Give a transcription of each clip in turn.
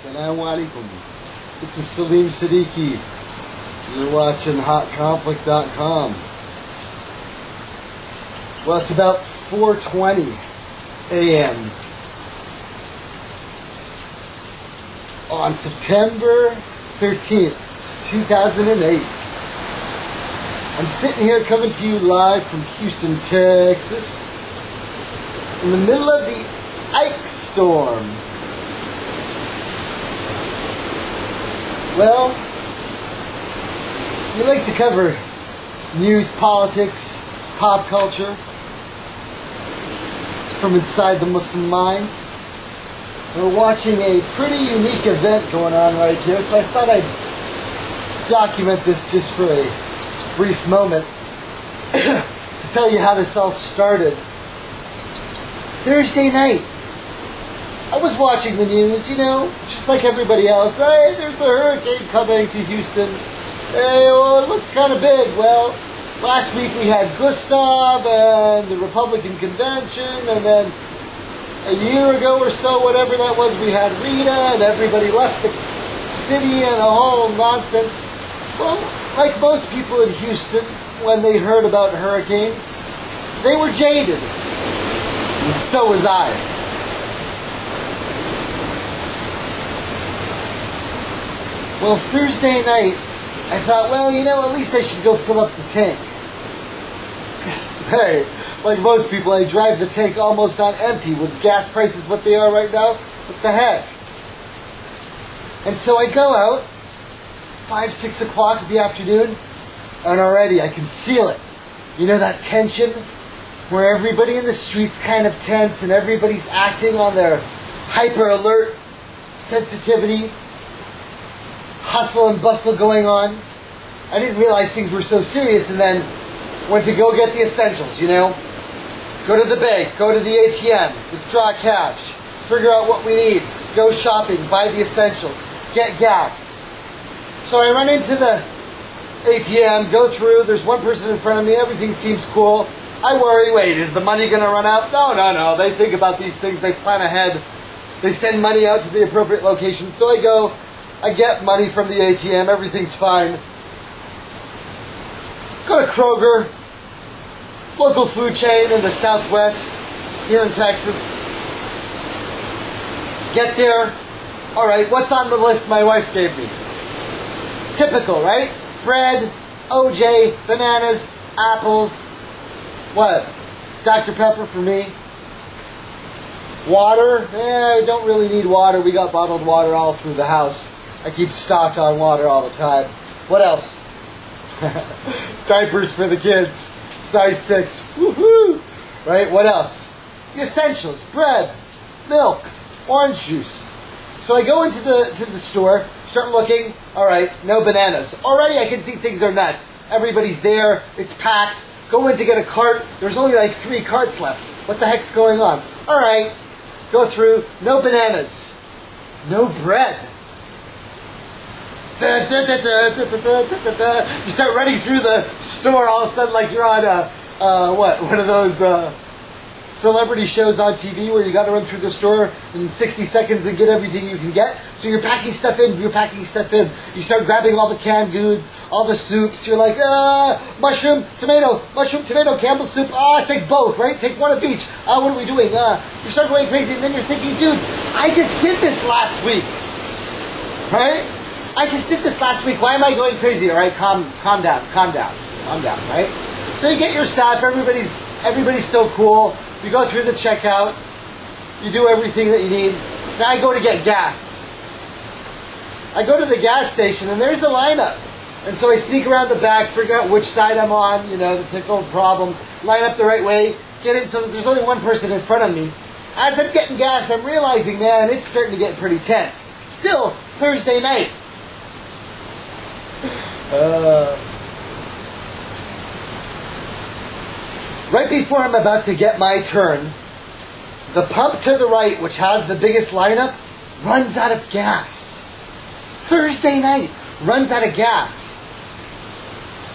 Assalamu alaikum. This is Saleem Siddiqui. You're watching hotconflict.com. Well, it's about 4:20 a.m. on September 13th, 2008. I'm sitting here coming to you live from Houston, Texas, in the middle of the Ike storm. Well, we like to cover news, politics, pop culture from inside the Muslim mind. We're watching a pretty unique event going on right here, so I thought I'd document this just for a brief moment to tell you how this all started. Thursday night, I was watching the news, just like everybody else. Hey, there's a hurricane coming to Houston. Hey, well, it looks kind of big. Well, last week we had Gustav and the Republican convention, and then a year ago or so, whatever that was, we had Rita, and everybody left the city and a whole nonsense. Well, like most people in Houston, when they heard about hurricanes, they were jaded. And so was I. Well, Thursday night, I thought, well, at least I should go fill up the tank. Hey, like most people, I drive the tank almost on empty with gas prices what they are right now. What the heck? And so I go out, 5, 6 o'clock in the afternoon, and already I can feel it. That tension where everybody in the street's kind of tense and everybody's acting on their hyper alert sensitivity. Hustle and bustle going on. I didn't realize things were so serious, and then went to go get the essentials, Go to the bank, go to the ATM, withdraw cash, figure out what we need, go shopping, buy the essentials, get gas. So I run into the ATM, go through, there's one person in front of me, everything seems cool. I worry, wait, is the money going to run out? No, they think about these things, they plan ahead, they send money out to the appropriate location. So I go, I get money from the ATM, everything's fine. Go to Kroger, local food chain in the Southwest, here in Texas. Get there. All right, what's on the list my wife gave me? Typical, right? Bread, OJ, bananas, apples. What? Dr. Pepper for me. Water? I don't really need water. We got bottled water all through the house. I keep stocked on water all the time. What else? Diapers for the kids. Size 6. Woohoo! Right? What else? The essentials. Bread, milk, orange juice. So I go into the store, start looking. All right, no bananas. Already I can see things are nuts. Everybody's there. It's packed. Go in to get a cart. There's only like 3 carts left. What the heck's going on? All right. Go through. No bananas. No bread. You start running through the store, all of a sudden like you're on one of those celebrity shows on TV where you got to run through the store in 60 seconds and get everything you can get. So you're packing stuff in, You start grabbing all the canned goods, all the soups. You're like, mushroom, tomato, Campbell's soup. Take both, right? Take one of each. What are we doing? You start going crazy, and then you're thinking, dude, I just did this last week, right? I just did this last week. Why am I going crazy? All right, calm down, right? So you get your stuff. Everybody's still cool. You go through the checkout. You do everything that you need. Now I go to get gas. I go to the gas station, and there's a lineup. And so I sneak around the back, figure out which side I'm on, the typical problem. Line up the right way, get in so that there's only one person in front of me. As I'm getting gas, I'm realizing, man, it's starting to get pretty tense. Still, Thursday night. Right before I'm about to get my turn, the pump to the right, which has the biggest lineup, runs out of gas. Thursday night, runs out of gas.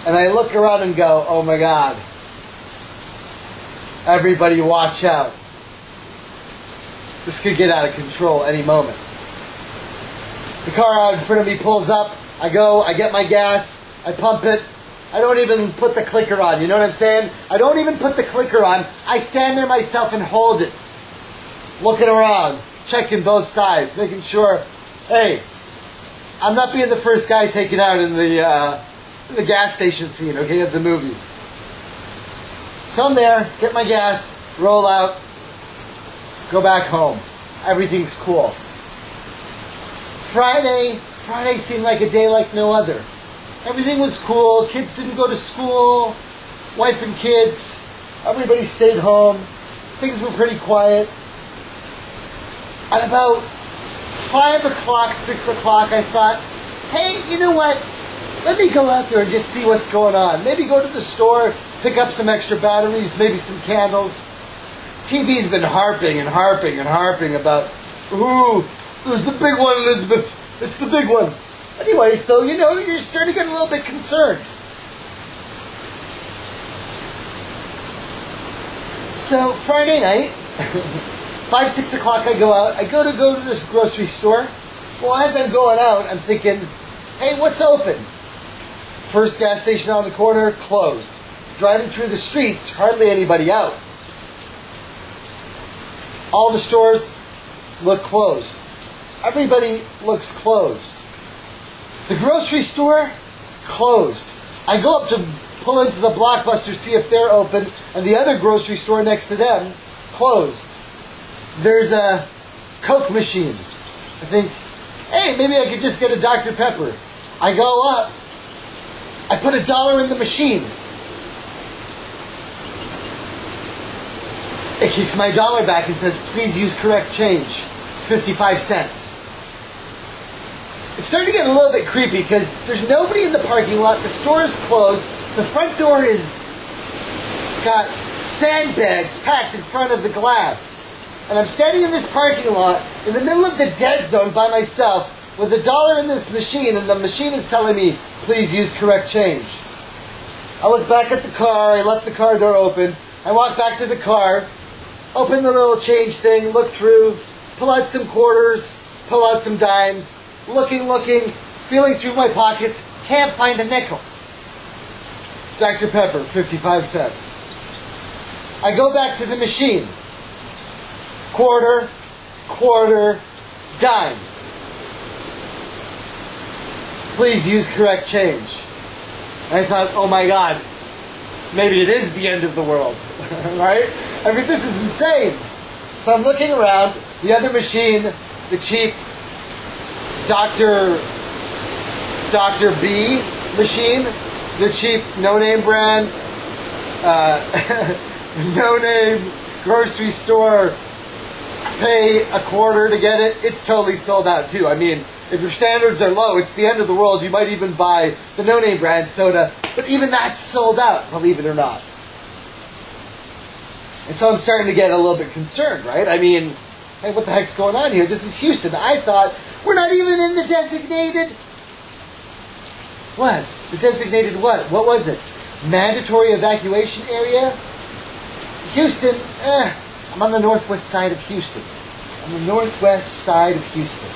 And I look around and go, oh my God. Everybody watch out. This could get out of control any moment. The car out in front of me pulls up. I go, I get my gas, I pump it. I don't even put the clicker on, you know what I'm saying? I don't even put the clicker on. I stand there myself and hold it. Looking around, checking both sides, making sure, hey, I'm not being the first guy taken out in the gas station scene, okay, of the movie. So I'm there, get my gas, roll out, go back home. Everything's cool. Friday seemed like a day like no other. Everything was cool. Kids didn't go to school. Wife and kids. Everybody stayed home. Things were pretty quiet. At about 5 o'clock, 6 o'clock, I thought, hey, you know what? Let me go out there and just see what's going on. Maybe go to the store, pick up some extra batteries, maybe some candles. TV's been harping and harping and harping about, ooh, there's the big one, Elizabeth. It's the big one. Anyway, so, you know, you're starting to get a little bit concerned. So, Friday night, 5, 6 o'clock, I go out. I go to this grocery store. Well, as I'm going out, I'm thinking, hey, what's open? First gas station on the corner, closed. Driving through the streets, hardly anybody out. All the stores look closed. Everybody looks closed. The grocery store, closed. I go up to pull into the Blockbuster, see if they're open, and the other grocery store next to them, closed. There's a Coke machine. I think, hey, maybe I could just get a Dr. Pepper. I go up. I put $1 in the machine. It kicks my dollar back and says, please use correct change. 55 cents. It's starting to get a little bit creepy because there's nobody in the parking lot. The store is closed. The front door is got sandbags packed in front of the glass. And I'm standing in this parking lot in the middle of the dead zone by myself with $1 in this machine, and the machine is telling me, please use correct change. I look back at the car. I left the car door open. I walk back to the car, open the little change thing, look through, pull out some quarters, pull out some dimes, looking, feeling through my pockets, can't find a nickel. Dr. Pepper, 55 cents. I go back to the machine. Quarter, dime. Please use correct change. And I thought, oh my God, maybe it is the end of the world, right? I mean, this is insane. So I'm looking around, the other machine, the cheap Dr. B machine, the cheap no-name brand, no-name grocery store, pay a quarter to get it, it's totally sold out too. I mean, if your standards are low, it's the end of the world. You might even buy the no-name brand soda, but even that's sold out, believe it or not. And so I'm starting to get a little bit concerned, right? I mean, hey, what the heck's going on here? This is Houston. I thought, we're not even in the designated... What? The designated what? What was it? Mandatory evacuation area? Houston, I'm on the northwest side of Houston. On the northwest side of Houston.